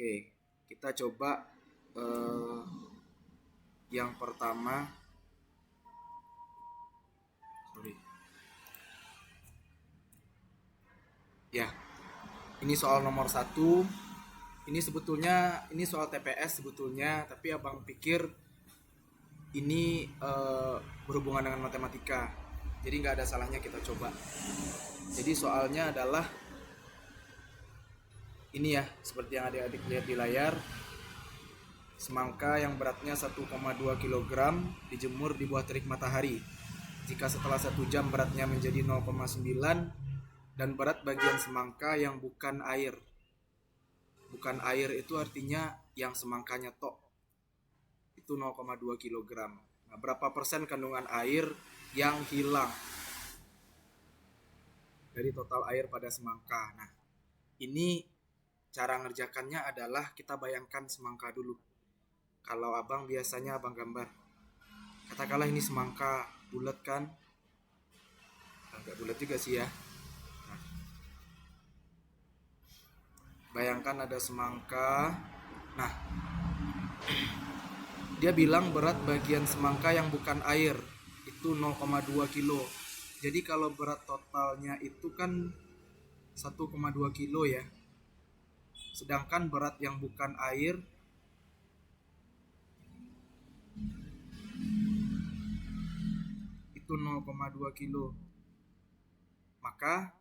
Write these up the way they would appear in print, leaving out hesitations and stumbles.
Oke, kita coba yang pertama. Ya, ini soal nomor 1. Ini sebetulnya soal TPS sebetulnya, tapi abang pikir ini berhubungan dengan matematika. Jadi nggak ada salahnya kita coba. Jadi soalnya adalah ini ya, seperti yang adik-adik lihat di layar. Semangka yang beratnya 1,2 kg dijemur di bawah terik matahari. Jika setelah 1 jam beratnya menjadi 0,9 dan berat bagian semangka yang bukan air. Bukan air itu artinya yang semangkanya tok. Itu 0,2 kg. Nah, berapa persen kandungan air yang hilang dari total air pada semangka? Nah, ini cara ngerjakannya adalah kita bayangkan semangka dulu. Kalau abang biasanya abang gambar. Katakanlah ini semangka bulat kan? Agak bulat juga sih ya. Nah, bayangkan ada semangka. Nah, dia bilang berat bagian semangka yang bukan air itu 0,2 kilo. Jadi kalau berat totalnya itu kan 1,2 kilo ya. Sedangkan berat yang bukan air itu 0,2 kilo. Maka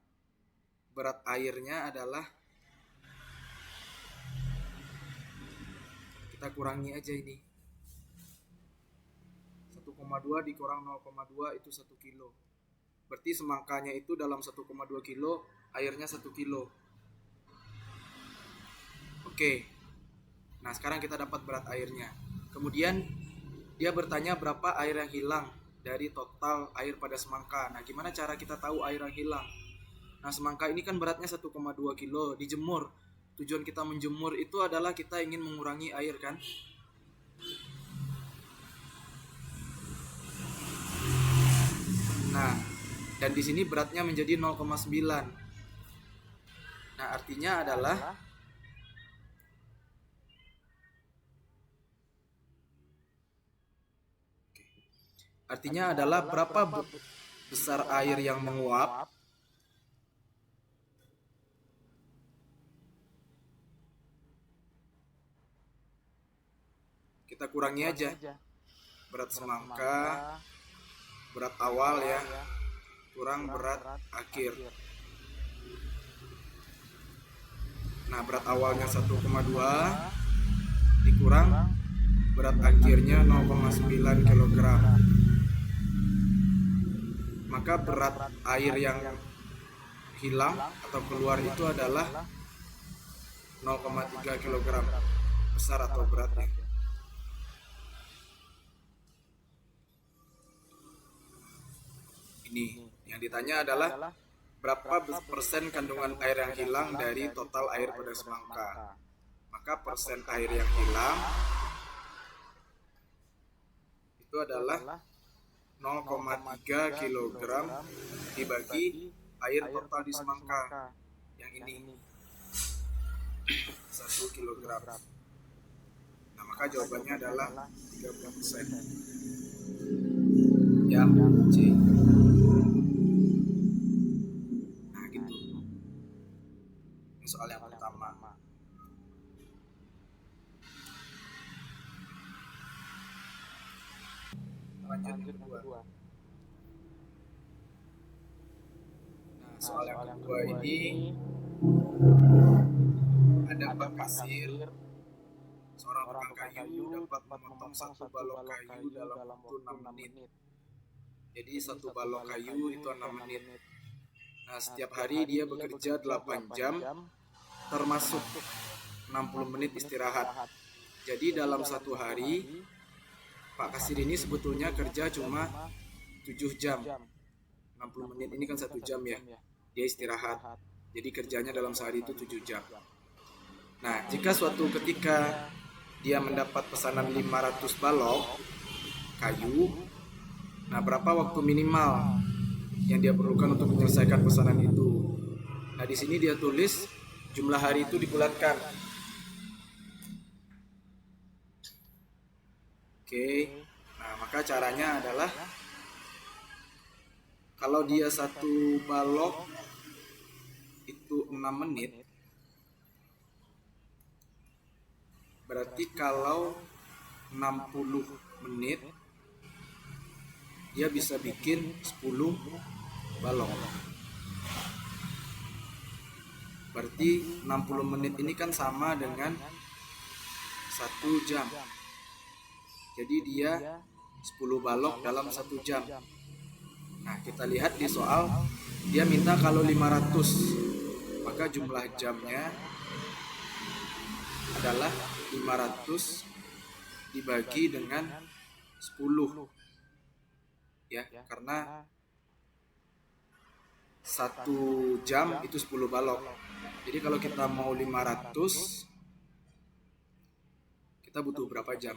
berat airnya adalah, kita kurangi aja ini, 1,2 dikurang 0,2 itu 1 kilo. Berarti semangkanya itu dalam 1,2 kilo, airnya 1 kilo. Oke. Nah, sekarang kita dapat berat airnya. Kemudian dia bertanya berapa air yang hilang dari total air pada semangka. Nah, gimana cara kita tahu air yang hilang? Nah, semangka ini kan beratnya 1,2 kilo, dijemur. Tujuan kita menjemur itu adalah kita ingin mengurangi air kan? Nah, dan di sini beratnya menjadi 0,9. Nah, artinya adalah berapa besar air yang menguap kita kurangi aja berat semangka, berat awal ya, kurang berat akhir. Nah, berat awalnya 1,2 dikurang berat akhirnya 0,9 kg. Maka berat air yang hilang atau keluar itu adalah 0,3 kg. Besar atau beratnya. Ini yang ditanya adalah berapa persen kandungan air yang hilang dari total air pada semangka. Maka persen air yang hilang itu adalah 0,3 kg dibagi air total di semangka yang ini 1 kg. Nah, maka jawabannya adalah 30%. Yang C. Nah, gitu. Ini soal yang pertama. Lanjut yang kedua. Nah, soal yang kedua ini ada 4 pasir. Seorang tukang kayu dapat memotong 1 balok kayu dalam waktu 6 menit. Jadi 1 balok kayu itu 6 menit. Nah, setiap hari dia bekerja 8 jam termasuk 60 menit istirahat. Jadi dalam 1 hari Pak kasir ini sebetulnya kerja cuma 7 jam. 60 menit ini kan 1 jam ya. Dia istirahat. Jadi kerjanya dalam sehari itu 7 jam. Nah, jika suatu ketika dia mendapat pesanan 500 balok kayu, nah berapa waktu minimal yang dia perlukan untuk menyelesaikan pesanan itu? Nah, di sini dia tulis jumlah hari itu dibulatkan. Oke. Nah, maka caranya adalah kalau dia satu balok itu 6 menit, berarti kalau 60 menit dia bisa bikin 10 balok. Berarti 60 menit ini kan sama dengan 1 jam. Jadi dia 10 balok dalam 1 jam. Nah, kita lihat di soal dia minta kalau 500, maka jumlah jamnya adalah 500 dibagi dengan 10. Ya, karena 1 jam itu 10 balok. Jadi kalau kita mau 500, kita butuh berapa jam?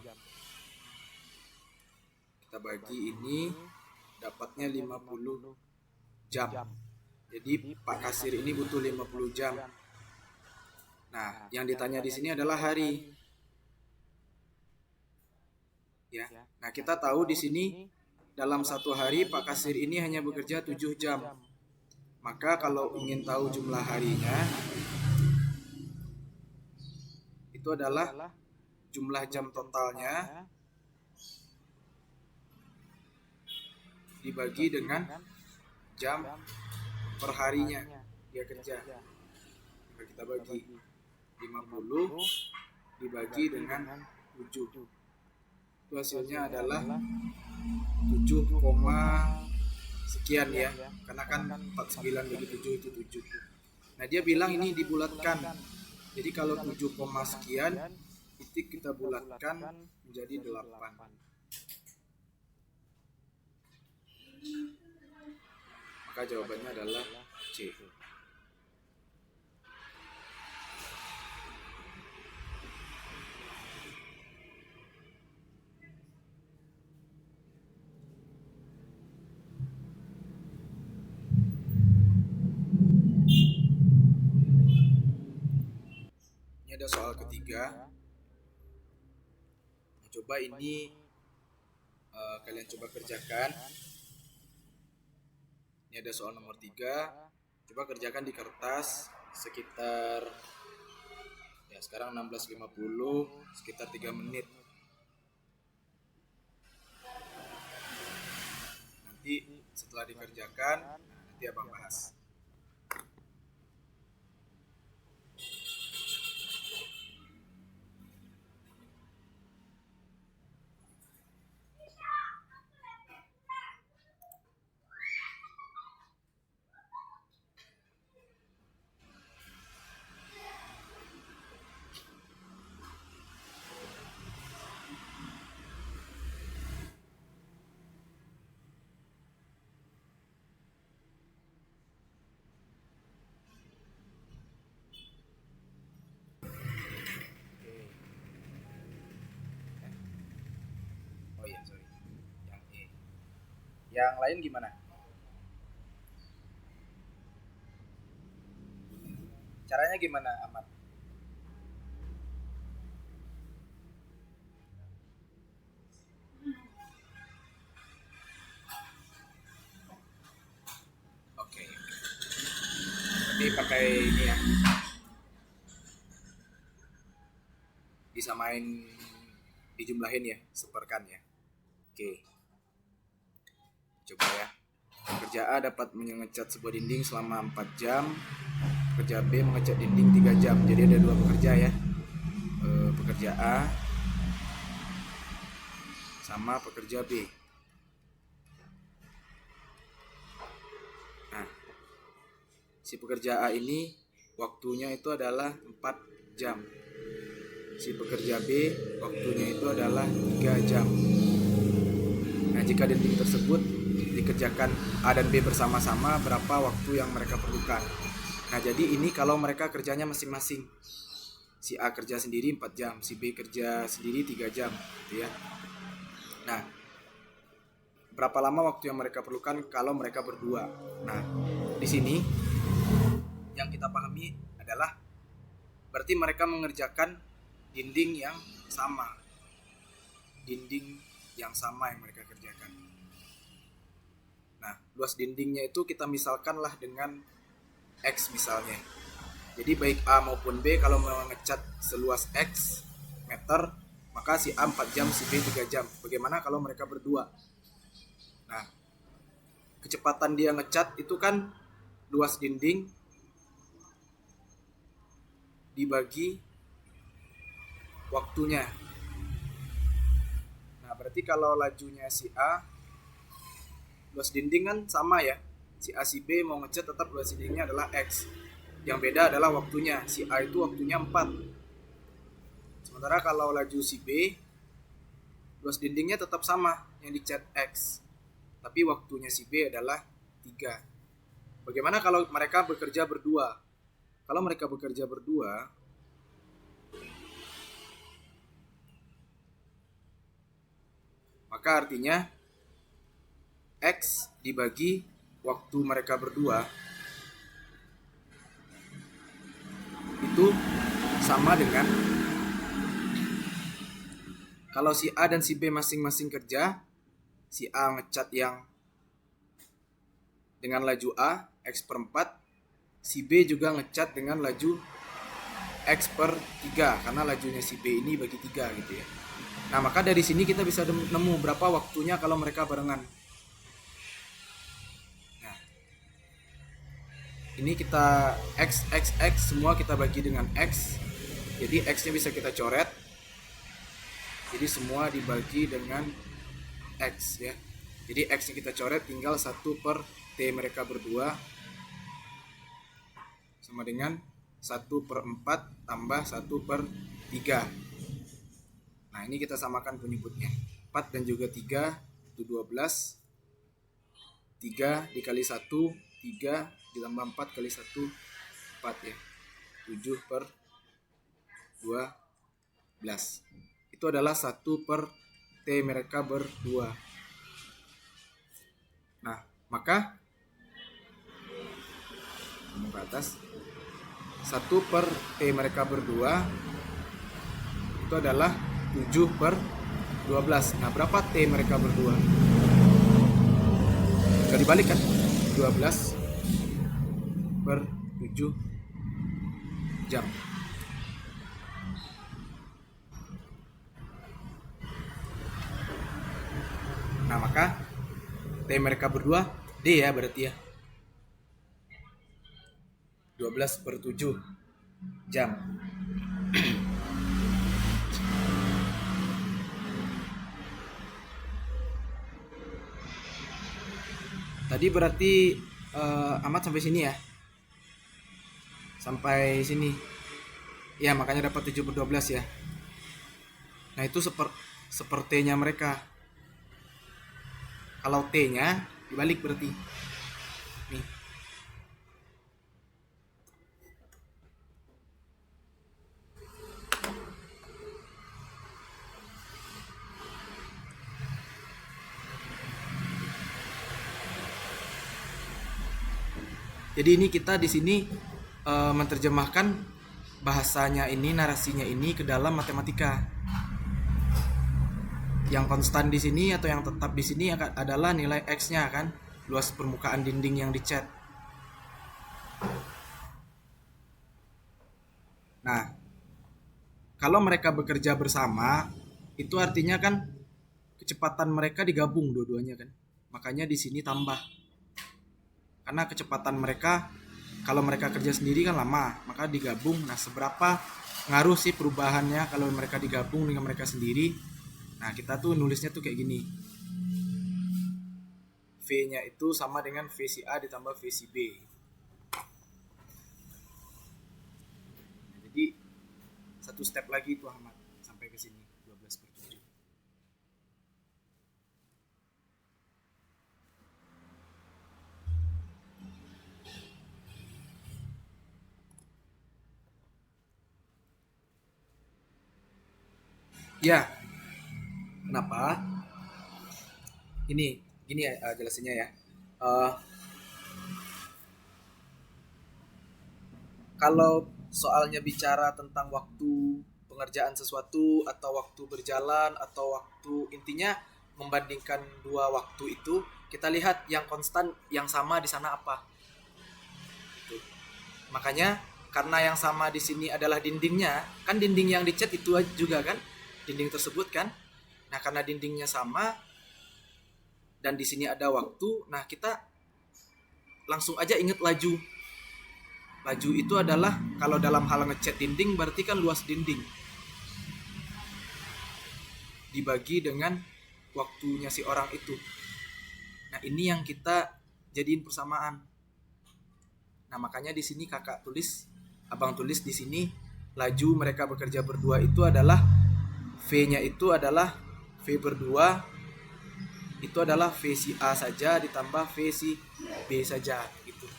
Kita bagi ini, dapatnya 50 jam. Jadi Pak Kasir ini butuh 50 jam. Nah, yang ditanya di sini adalah hari. Ya. Nah, kita tahu di sini dalam 1 hari Pak Kasir ini hanya bekerja 7 jam. Maka kalau ingin tahu jumlah harinya, itu adalah jumlah jam totalnya dibagi dengan jam perharinya dia kerja. Maka kita bagi 50 dibagi dengan 7. Itu hasilnya adalah 7, sekian ya. Karena kan 49 bagi 7 itu 7. Nah, dia bilang ini dibulatkan. Jadi kalau 7, sekian titik kita bulatkan menjadi 8. Maka jawabannya adalah C. Ini ada soal ketiga. Coba ini kalian coba kerjakan. Ini ada soal nomor 3. Coba kerjakan di kertas sekitar ya sekarang 16.50, sekitar 3 menit. Nanti setelah dikerjakan, nanti Abang bahas. Oh iya, sorry. Yang E. Yang lain gimana? Caranya gimana, Ahmad? Oke. Berarti pakai ini ya. Disamain, dijumlahin ya, seperkan ya. Oke. Coba ya. Pekerja A dapat mengecat sebuah dinding selama 4 jam. Pekerja B mengecat dinding 3 jam. Jadi ada 2 pekerja ya. Pekerja A sama pekerja B. Nah, si pekerja A ini waktunya itu adalah 4 jam. Si pekerja B waktunya itu adalah 3 jam. Nah, jika dinding tersebut dikerjakan A dan B bersama-sama, berapa waktu yang mereka perlukan? Nah, jadi ini kalau mereka kerjanya masing-masing. Si A kerja sendiri 4 jam, si B kerja sendiri 3 jam, gitu ya. Nah, berapa lama waktu yang mereka perlukan kalau mereka berdua? Nah, di sini yang kita pahami adalah berarti mereka mengerjakan dinding yang sama. dinding yang sama yang mereka kerjakan. Nah, luas dindingnya itu kita misalkanlah dengan X misalnya. Jadi baik A maupun B kalau mau ngecat seluas X meter, maka si A 4 jam, si B 3 jam. Bagaimana kalau mereka berdua? Nah, kecepatan dia ngecat itu kan luas dinding dibagi waktunya. Nah, berarti kalau lajunya si A, luas dinding kan sama ya. Si A si B mau ngecat tetap luas dindingnya adalah X. Yang beda adalah waktunya. Si A itu waktunya 4. Sementara kalau laju si B, luas dindingnya tetap sama yang dicat X. Tapi waktunya si B adalah 3. Bagaimana kalau mereka bekerja berdua? Kalau mereka bekerja berdua, maka artinya X dibagi waktu mereka berdua itu sama dengan, kalau si A dan si B masing-masing kerja, si A ngecat yang dengan laju A X per 4, si B juga ngecat dengan laju X per 3 karena lajunya si B ini bagi 3 gitu ya. Nah, maka dari sini kita bisa nemu berapa waktunya kalau mereka barengan. Nah, ini kita X semua kita bagi dengan X. Jadi X-nya bisa kita coret. Jadi semua dibagi dengan X ya. Jadi X-nya kita coret, tinggal 1 per T mereka berdua sama dengan 1 per 4 tambah 1 per 3. Nah, ini kita samakan penyebutnya. 4 dan juga 3 itu 12. 3 dikali 1, 3 ditambah 4 kali 1, 4 ya. 7 per 12. Itu adalah 1 per T mereka berdua. Nah, maka ke atas 1 per T mereka berdua itu adalah 7 per 12. Nah, berapa T mereka berdua? Bisa dibalik kan? 12 per 7 jam. Nah, maka T mereka berdua D ya berarti ya. 12 per 7 jam. Tadi berarti Ahmad sampai sini ya. Sampai sini. Ya, makanya dapat 7 per 12 ya. Nah, itu sepertinya mereka. Kalau T-nya dibalik berarti. Nih. Jadi ini kita di sini menerjemahkan bahasanya ini, narasinya ini ke dalam matematika. Yang konstan di sini atau yang tetap di sini adalah nilai X-nya kan, luas permukaan dinding yang dicat. Nah, kalau mereka bekerja bersama, itu artinya kan kecepatan mereka digabung dua-duanya kan. Makanya di sini tambah. Karena kecepatan mereka, kalau mereka kerja sendiri kan lama, maka digabung. Nah, seberapa ngaruh sih perubahannya kalau mereka digabung dengan mereka sendiri? Nah, kita tuh nulisnya tuh kayak gini. V-nya itu sama dengan V si A ditambah V si B. Nah, jadi satu step lagi tuh Ahmad sampai ke sini 12 per 7. Ya, kenapa? Gini ya jelasinnya ya. Kalau soalnya bicara tentang waktu pengerjaan sesuatu atau waktu berjalan atau waktu, intinya membandingkan dua waktu itu, kita lihat yang konstan, yang sama di sana apa. Gitu. Makanya karena yang sama di sini adalah dindingnya, kan dinding yang dicat itu juga kan, dinding tersebut kan. Nah, karena dindingnya sama dan di sini ada waktu, nah kita langsung aja ingat laju. Laju itu adalah kalau dalam hal ngecat dinding berarti kan luas dinding dibagi dengan waktunya si orang itu. Nah, ini yang kita jadiin persamaan. Nah, makanya di sini abang tulis di sini laju mereka bekerja berdua itu adalah V-nya itu adalah V berdua itu adalah V si A saja ditambah V si B saja gitu.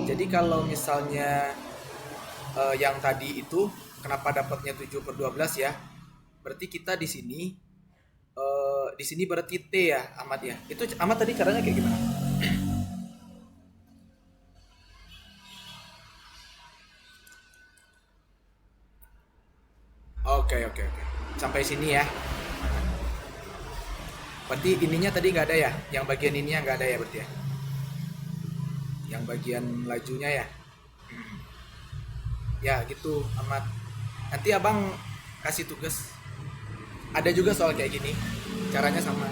Jadi kalau misalnya yang tadi itu kenapa dapatnya 7/12 ya? Berarti kita di sini berarti T ya, Ahmad ya. Itu Ahmad tadi caranya kayak gimana? Oke. Sampai sini ya. Berarti ininya tadi nggak ada ya? Yang bagian ininya nggak ada ya berarti ya? Yang bagian lajunya ya? Ya gitu, Ahmad. Nanti abang kasih tugas. Ada juga soal kayak gini. Caranya sama.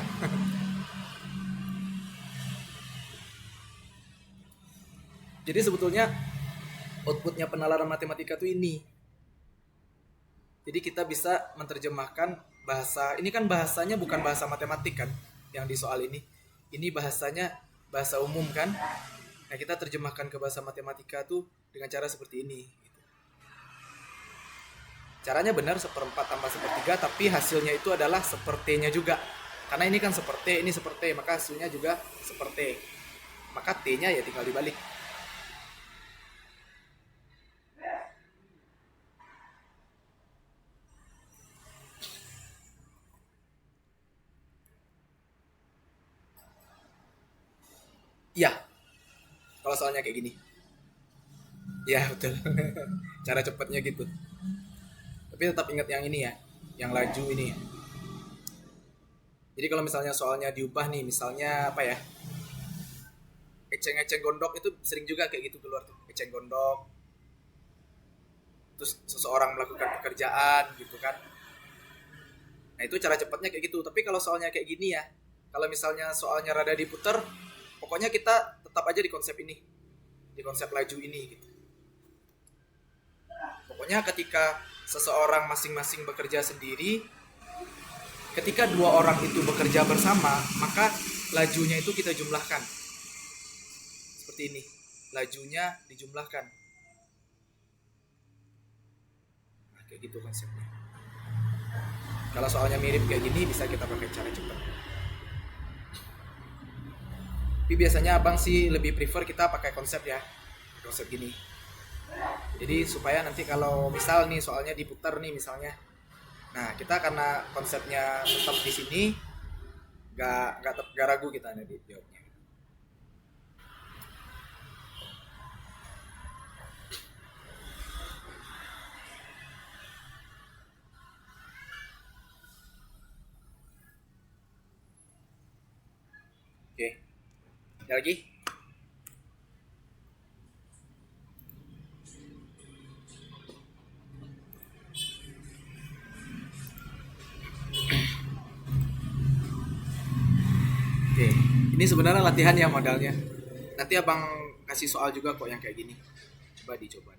Jadi sebetulnya outputnya penalaran matematika tuh ini. Jadi kita bisa menerjemahkan bahasa, ini kan bahasanya bukan bahasa matematik kan, yang di soal ini. Ini bahasanya bahasa umum kan. Nah, kita terjemahkan ke bahasa matematika tuh dengan cara seperti ini. Caranya benar 1/4 tambah 1/3, tapi hasilnya itu adalah sepertinya juga. Karena ini kan seperti, ini seperti, maka hasilnya juga seperti. Maka T-nya ya tinggal dibalik. Iya, kalau soalnya kayak gini. Ya betul. Cara cepatnya gitu. Tapi tetap ingat yang ini ya, yang laju ini. Jadi kalau misalnya soalnya diubah nih, misalnya apa ya? Eceng-eceng gondok itu sering juga kayak gitu keluar tuh. Eceng gondok. Terus seseorang melakukan pekerjaan gitu kan. Nah, itu cara cepatnya kayak gitu. Tapi kalau soalnya kayak gini ya, kalau misalnya soalnya rada diputer, pokoknya kita tetap aja di konsep ini. Di konsep laju ini gitu. Pokoknya ketika seseorang masing-masing bekerja sendiri, ketika dua orang itu bekerja bersama, maka lajunya itu kita jumlahkan. Seperti ini. Lajunya dijumlahkan. Nah, kayak gitu konsepnya. Kalau soalnya mirip kayak gini, bisa kita pakai cara cepat. Tapi biasanya abang sih lebih prefer kita pakai konsep ya. Konsep gini. Jadi supaya nanti kalau misal nih soalnya diputar nih misalnya, nah kita karena konsepnya tetap di sini, gak ragu kita nanti jawabnya. Oke, ada lagi? Oke, ini sebenarnya latihan ya modalnya. Nanti abang kasih soal juga kok yang kayak gini. Coba dicoba.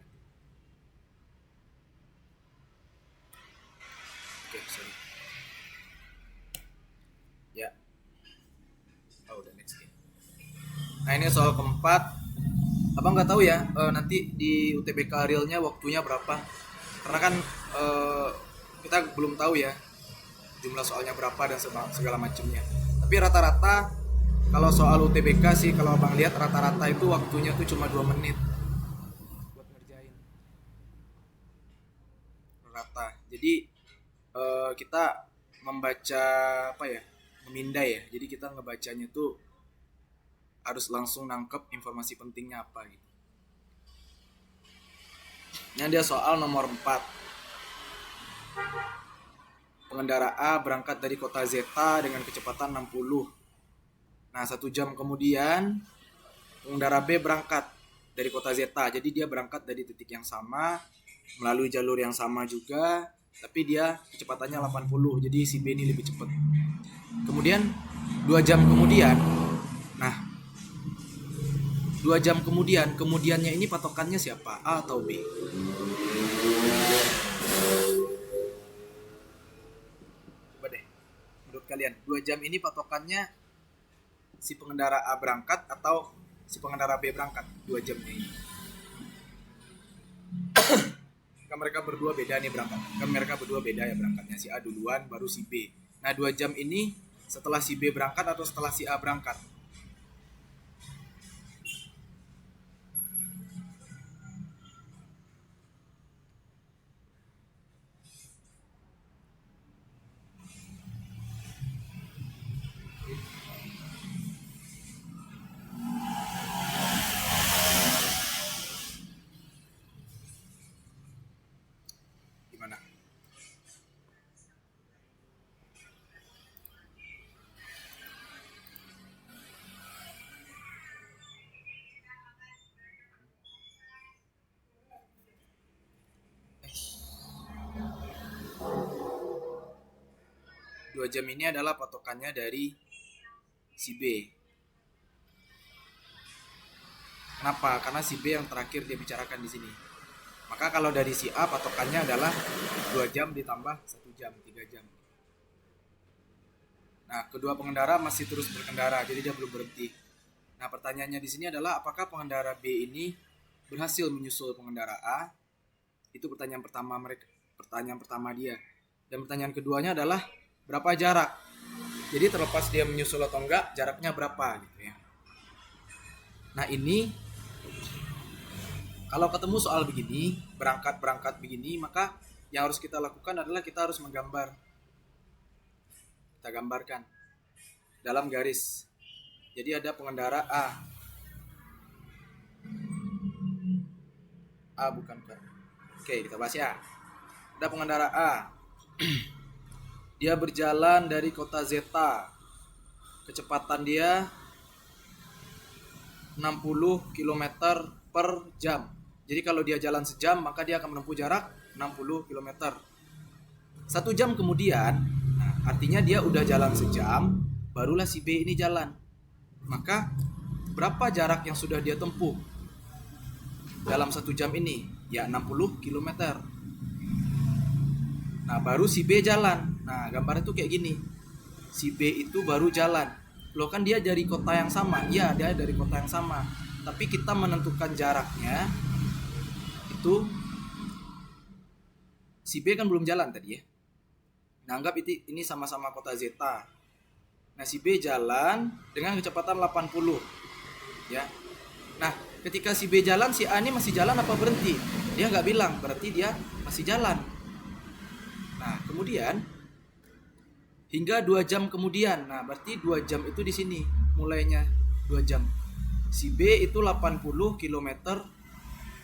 Oke, sorry. Ya, udah next game. Nah, ini soal keempat. Abang nggak tahu ya nanti di UTBK realnya waktunya berapa. Karena kan kita belum tahu ya jumlah soalnya berapa dan segala macamnya. Tapi rata-rata kalau soal UTBK sih kalau abang lihat rata-rata itu waktunya tuh cuma 2 menit buat ngerjain. Rata. Jadi kita membaca apa ya? Memindai ya. Jadi kita ngebacanya tuh harus langsung nangkep informasi pentingnya apa gitu. Yang dia soal nomor 4. Pengendara A berangkat dari kota Zeta dengan kecepatan 60. Nah, 1 jam kemudian pengendara B berangkat dari kota Zeta. Jadi dia berangkat dari titik yang sama, melalui jalur yang sama juga, tapi dia kecepatannya 80. Jadi si B ini lebih cepat. Kemudian 2 jam kemudian, nah 2 jam kemudian, kemudiannya ini patokannya siapa? A atau B? Coba deh, menurut kalian 2 jam ini patokannya si pengendara A berangkat atau si pengendara B berangkat? 2 jamnya ini kan mereka berdua beda nih berangkat. Kan mereka berdua beda ya berangkatnya. Si A duluan baru si B. Nah 2 jam ini setelah si B berangkat atau setelah si A berangkat? Gimana? Dua jam ini adalah patokannya dari si B. Kenapa? Karena si B yang terakhir dia bicarakan di sini. Maka kalau dari si A patokannya adalah 2 jam ditambah 1 jam, 3 jam. Nah, kedua pengendara masih terus berkendara, jadi dia belum berhenti. Nah, pertanyaannya di sini adalah apakah pengendara B ini berhasil menyusul pengendara A? Itu pertanyaan pertama dia. Dan pertanyaan keduanya adalah berapa jarak? Jadi terlepas dia menyusul atau enggak, jaraknya berapa gitu ya. Nah, ini kalau ketemu soal begini, berangkat begini, maka yang harus kita lakukan adalah kita harus menggambar. Kita gambarkan dalam garis. Jadi ada pengendara A. Bukan. Oke, kita bahas ya. Ada pengendara A. Dia berjalan dari kota Zeta. Kecepatan dia 60 km per jam. Jadi kalau dia jalan sejam, maka dia akan menempuh jarak 60 km. 1 jam kemudian, nah, artinya dia udah jalan sejam, barulah si B ini jalan. Maka berapa jarak yang sudah dia tempuh dalam 1 jam ini? Ya 60 km. Nah baru si B jalan. Nah gambarnya tuh kayak gini. Si B itu baru jalan. Loh kan dia dari kota yang sama. Iya dia dari kota yang sama. Tapi kita menentukan jaraknya itu si B kan belum jalan tadi ya. Nah anggap ini sama-sama kota Zeta. Nah si B jalan dengan kecepatan 80 ya. Nah ketika si B jalan, si A ini masih jalan apa berhenti? Dia nggak bilang, berarti dia masih jalan. Nah kemudian hingga 2 jam kemudian, nah berarti 2 jam itu di sini mulainya 2 jam. Si B itu 80 km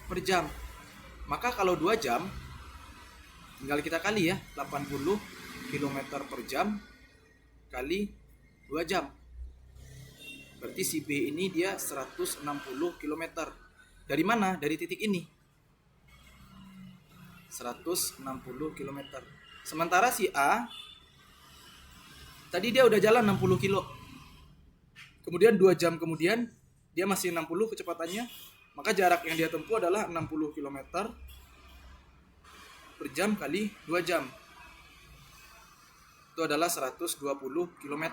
per jam. Maka kalau 2 jam tinggal kita kali ya, 80 km per jam kali 2 jam. Berarti si B ini dia 160 km. Dari mana? Dari titik ini. 160 km. Sementara si A tadi dia udah jalan 60 kilo. Kemudian 2 jam kemudian dia masih 60 kecepatannya. Maka jarak yang dia tempuh adalah 60 km per jam kali 2 jam. Itu adalah 120 km.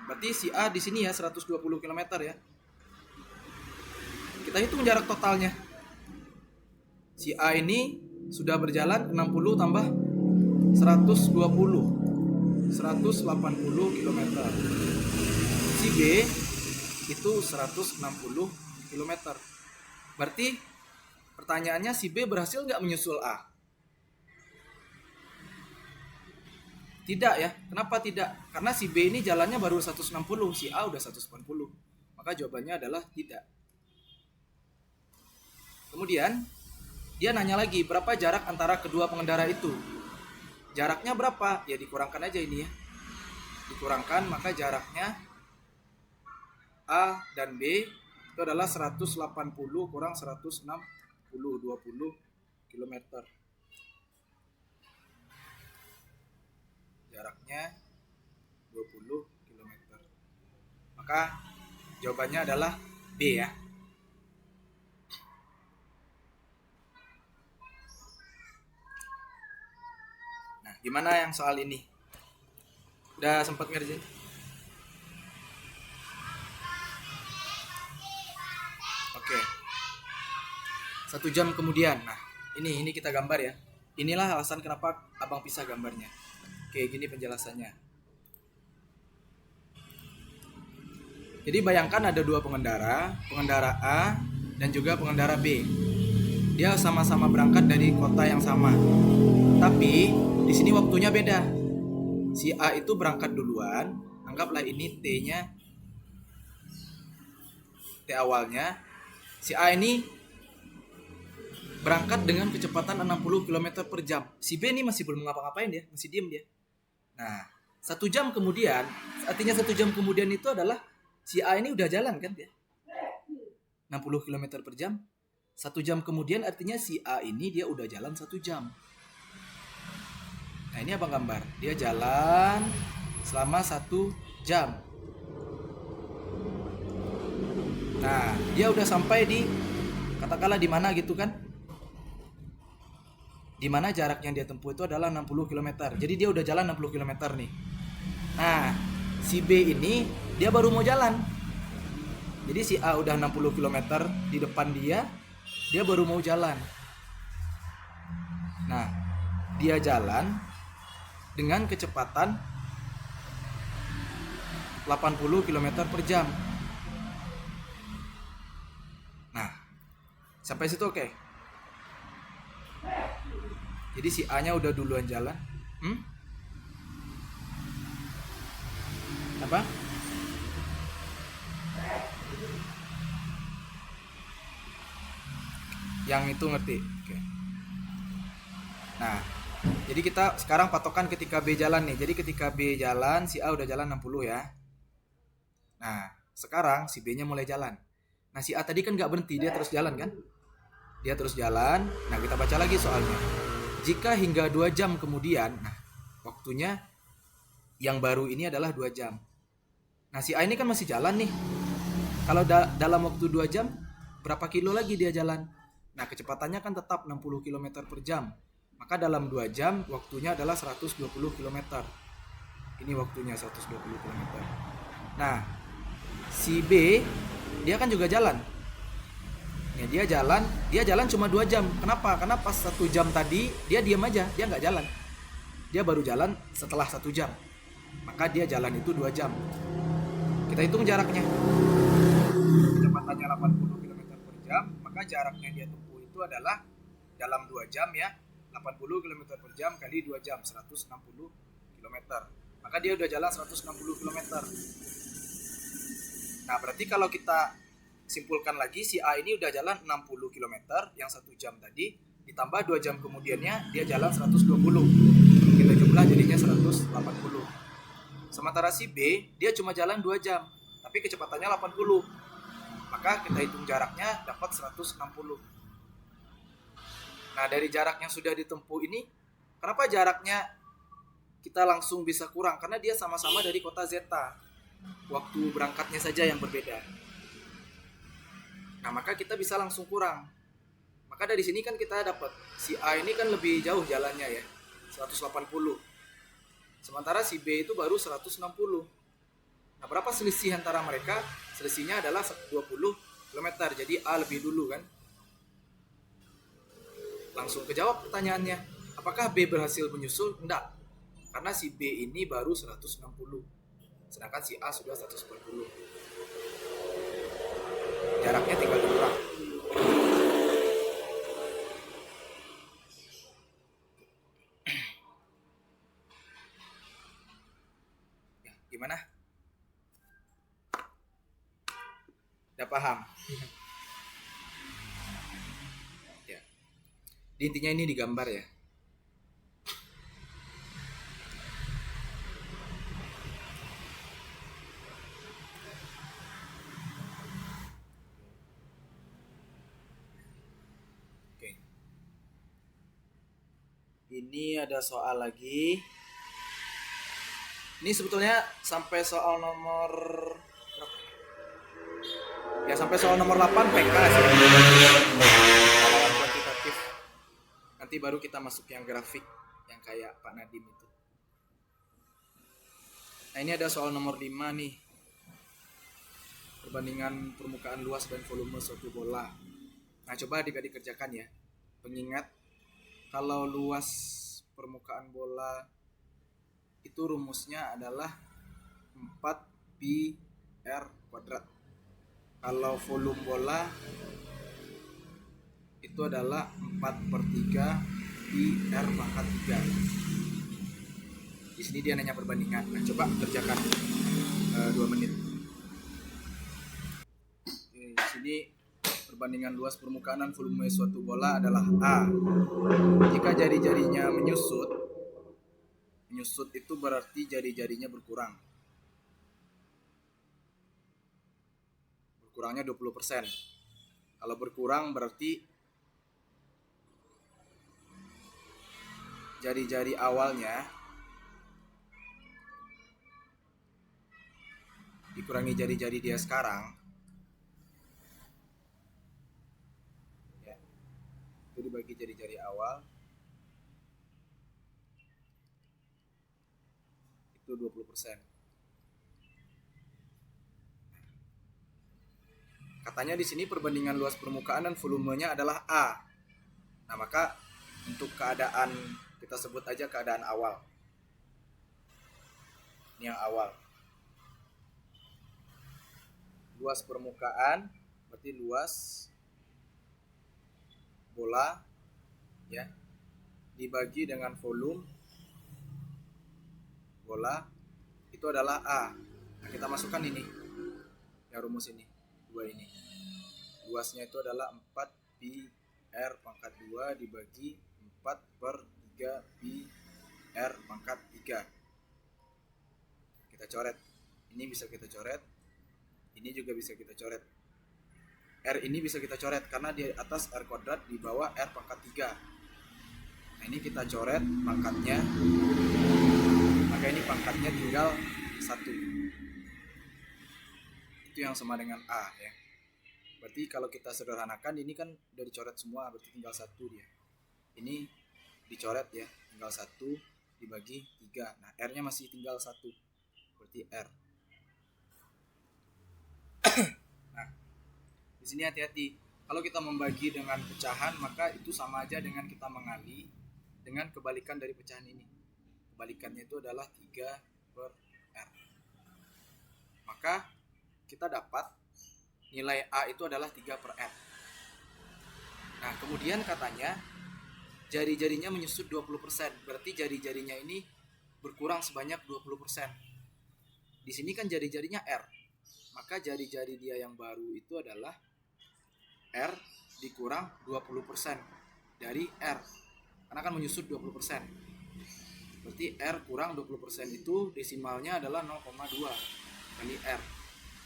Berarti si A di sini ya 120 km ya. Kita hitung jarak totalnya. Si A ini sudah berjalan 60 tambah 120, 180 km. Si B itu 160 km. Berarti pertanyaannya si B berhasil nggak menyusul A? Tidak ya. Kenapa tidak? Karena si B ini jalannya baru 160, si A udah 180. Maka jawabannya adalah tidak. Kemudian dia nanya lagi berapa jarak antara kedua pengendara itu. Jaraknya berapa? Ya dikurangkan aja ini ya. Dikurangkan, maka jaraknya A dan B itu adalah 180 kurang 160, 20 km. Jaraknya 20 km. Maka jawabannya adalah B ya. Nah, gimana yang soal ini? Udah sempat ngerjain? Oke. 1 jam kemudian. Nah, ini kita gambar ya. Inilah alasan kenapa abang pisah gambarnya. Oke, gini penjelasannya. Jadi bayangkan ada dua pengendara A dan juga pengendara B. Dia sama-sama berangkat dari kota yang sama. Tapi di sini waktunya beda. Si A itu berangkat duluan, anggaplah ini T-nya, T awalnya. Si A ini berangkat dengan kecepatan 60 km per jam. Si B ini masih belum ngapa-ngapain dia, masih diem dia. Nah, 1 jam kemudian, artinya 1 jam kemudian itu adalah si A ini udah jalan kan dia, 60 km per jam. 1 jam kemudian artinya si A ini dia udah jalan 1 jam. Nah, ini abang gambar. Dia jalan selama 1 jam. Nah, dia udah sampai di, katakanlah di mana gitu kan? Di mana jarak yang dia tempuh itu adalah 60 km. Jadi dia udah jalan 60 km nih. Nah, si B ini dia baru mau jalan. Jadi si A udah 60 km di depan dia baru mau jalan. Nah, dia jalan dengan kecepatan 80 km per jam. Nah, sampai situ oke. Jadi si A-nya udah duluan jalan. Apa? Yang itu ngerti? Oke. Nah, jadi kita sekarang patokan ketika B jalan nih. Jadi ketika B jalan, si A udah jalan 60 ya. Nah, sekarang si B-nya mulai jalan. Nah, si A tadi kan gak berhenti, dia terus jalan kan? Dia terus jalan. Nah, kita baca lagi soalnya. Jika hingga 2 jam kemudian, nah, waktunya yang baru ini adalah 2 jam. Nah, si A ini kan masih jalan nih. Kalau dalam waktu 2 jam, berapa kilo lagi dia jalan? Nah, kecepatannya kan tetap 60 km per jam. Maka dalam 2 jam waktunya adalah 120 km. Ini waktunya 120 km. Nah, si B dia kan juga jalan. Ya, dia jalan cuma 2 jam. Kenapa? Karena pas 1 jam tadi dia diam aja, dia nggak jalan. Dia baru jalan setelah 1 jam. Maka dia jalan itu 2 jam. Kita hitung jaraknya. Kecepatannya 80 km per jam, maka jaraknya dia tempuh itu adalah dalam 2 jam ya. 80 km per jam kali 2 jam, 160 km. Maka dia udah jalan 160 km. Nah, berarti kalau kita simpulkan lagi, si A ini udah jalan 60 km yang 1 jam tadi, ditambah 2 jam kemudiannya dia jalan 120. Kita jumlah jadinya 180. Sementara si B, dia cuma jalan 2 jam, tapi kecepatannya 80. Maka kita hitung jaraknya dapat 160. Nah, dari jarak yang sudah ditempuh ini, kenapa jaraknya kita langsung bisa kurang? Karena dia sama-sama dari kota Zeta. Waktu berangkatnya saja yang berbeda. Nah, maka kita bisa langsung kurang. Maka dari sini kan kita dapat si A ini kan lebih jauh jalannya ya, 180. Sementara si B itu baru 160. Nah, berapa selisih antara mereka? Selisihnya adalah 20 km. Jadi A lebih dulu kan. Langsung kejawab pertanyaannya. Apakah B berhasil menyusul? Enggak. Karena si B ini baru 160. Sedangkan si A sudah 140. Jaraknya tinggal dikurang. Ya, gimana? Udah paham? Ya. Intinya ini digambar ya. Oke. Ini ada soal lagi. Ini sebetulnya sampai soal nomor berapa? Ya sampai soal nomor 8 PK sih. Soal kuantitatif. Nanti baru kita masuk yang grafik yang kayak Pak Nadim itu. Nah, ini ada soal nomor 5 nih. Perbandingan permukaan luas dan volume suatu bola. Nah, coba adik-adik kerjakan ya. Pengingat kalau luas permukaan bola itu rumusnya adalah 4 pi r kuadrat. Kalau volume bola itu adalah 4/3 pi r pangkat 3. Di sini dia nanya perbandingan. Nah, coba kerjakan 2 menit. Oke, di sini perbandingan luas permukaan dan volume suatu bola adalah A. Jika jari-jarinya menyusut itu berarti jari-jarinya berkurang. Berkurangnya 20%. Kalau berkurang berarti jari-jari awalnya dikurangi jari-jari dia sekarang. Ya. Itu dibagi jari-jari awal. Itu 20%. Katanya di sini perbandingan luas permukaan dan volumenya adalah A. Nah, maka untuk keadaan kita sebut aja keadaan awal. Ini yang awal. Luas permukaan berarti luas bola ya dibagi dengan volume bola itu adalah A. Nah, kita masukkan ini. Ya, rumus ini. 2 ini. Luasnya itu adalah 4 pi r pangkat 2 dibagi 4/3 pi r pangkat 3. Kita coret. Ini bisa kita coret. Ini juga bisa kita coret. R ini bisa kita coret karena di atas R kuadrat, di bawah R pangkat 3. Nah, ini kita coret pangkatnya. Maka ini pangkatnya tinggal 1. Itu yang sama dengan A ya. Berarti kalau kita sederhanakan ini kan udah dicoret semua, berarti tinggal 1 dia. Ini dicoret ya, tinggal 1 dibagi 3. Nah, R-nya masih tinggal 1. Berarti R. Nah, di sini hati-hati. Kalau kita membagi dengan pecahan, maka itu sama aja dengan kita mengali dengan kebalikan dari pecahan ini. Kebalikannya itu adalah 3/R. Maka kita dapat nilai A itu adalah 3/R. Nah, kemudian katanya jari-jarinya menyusut 20%. Berarti jari-jarinya ini berkurang sebanyak 20%. Di sini kan jari-jarinya R. Maka jari-jari dia yang baru itu adalah R dikurang 20% dari R. Karena kan menyusut 20%. Berarti R kurang 20% itu desimalnya adalah 0,2 kali R.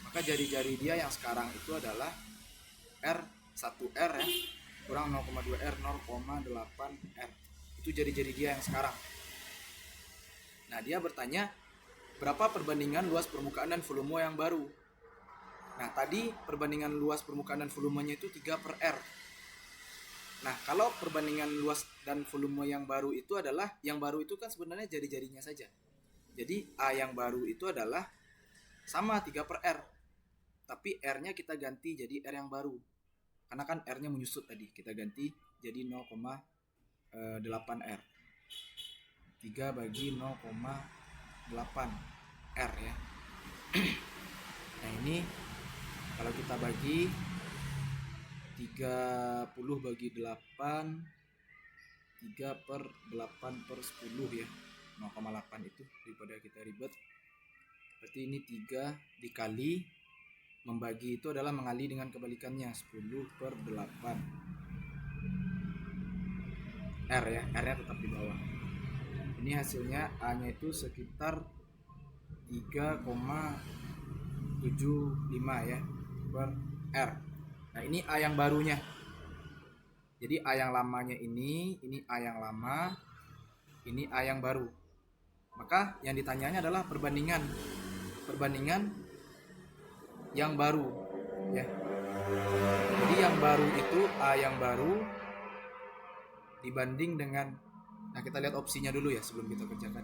Maka jari-jari dia yang sekarang itu adalah R 1R ya, kurang 0,2R, 0,8R. Itu jari-jari dia yang sekarang. Nah, dia bertanya berapa perbandingan luas permukaan dan volume yang baru. Nah, tadi perbandingan luas permukaan dan volumenya itu 3/R. Nah, kalau perbandingan luas dan volume yang baru itu adalah, yang baru itu kan sebenarnya jari-jarinya saja. Jadi A yang baru itu adalah sama 3/R. Tapi R-nya kita ganti jadi R yang baru. Karena kan R-nya menyusut tadi, kita ganti jadi 0,8R. 3 bagi 0,8R ya. Nah, ini kalau kita bagi 30 bagi 8, 3/8/10 ya, 0,8 itu, daripada kita ribet. Berarti ini 3 dikali, membagi itu adalah mengali dengan kebalikannya, 10/8. R ya, R-nya tetap di bawah. Ini hasilnya A-nya itu sekitar 3,75 ya per R. Nah ini A yang barunya. Jadi A yang lamanya ini A yang lama, ini A yang baru. Maka yang ditanyanya adalah perbandingan yang baru ya. Jadi yang baru itu A yang baru dibanding dengan, nah kita lihat opsinya dulu ya sebelum kita kerjakan.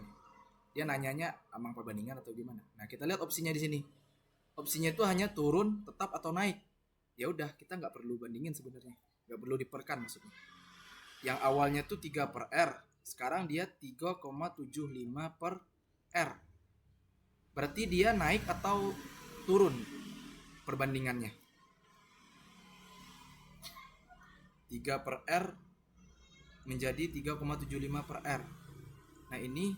Dia nanyanya amang perbandingan atau gimana. Nah kita lihat opsinya di sini. Opsinya itu hanya turun, tetap atau naik. Ya udah kita nggak perlu bandingin sebenarnya, nggak perlu diperkan maksudnya. Yang awalnya tuh 3 per R, sekarang dia 3,75 per R. Berarti dia naik atau turun perbandingannya. 3 per R menjadi 3,75 per R. Nah ini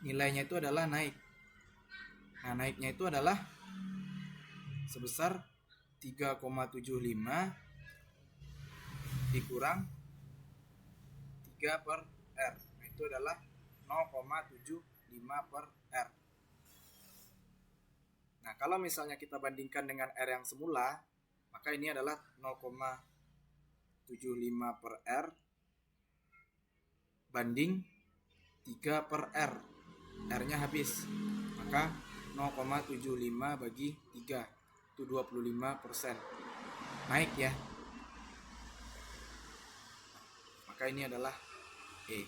nilainya itu adalah naik. Nah naiknya itu adalah sebesar 3,75 dikurang 3 per R. Nah itu adalah 0,75 per R. Nah kalau misalnya kita bandingkan dengan R yang semula, maka ini adalah 0,75 per R banding 3 per R. R-nya habis. Maka 0,75 bagi 3 itu 25%. Naik ya. Maka ini adalah E.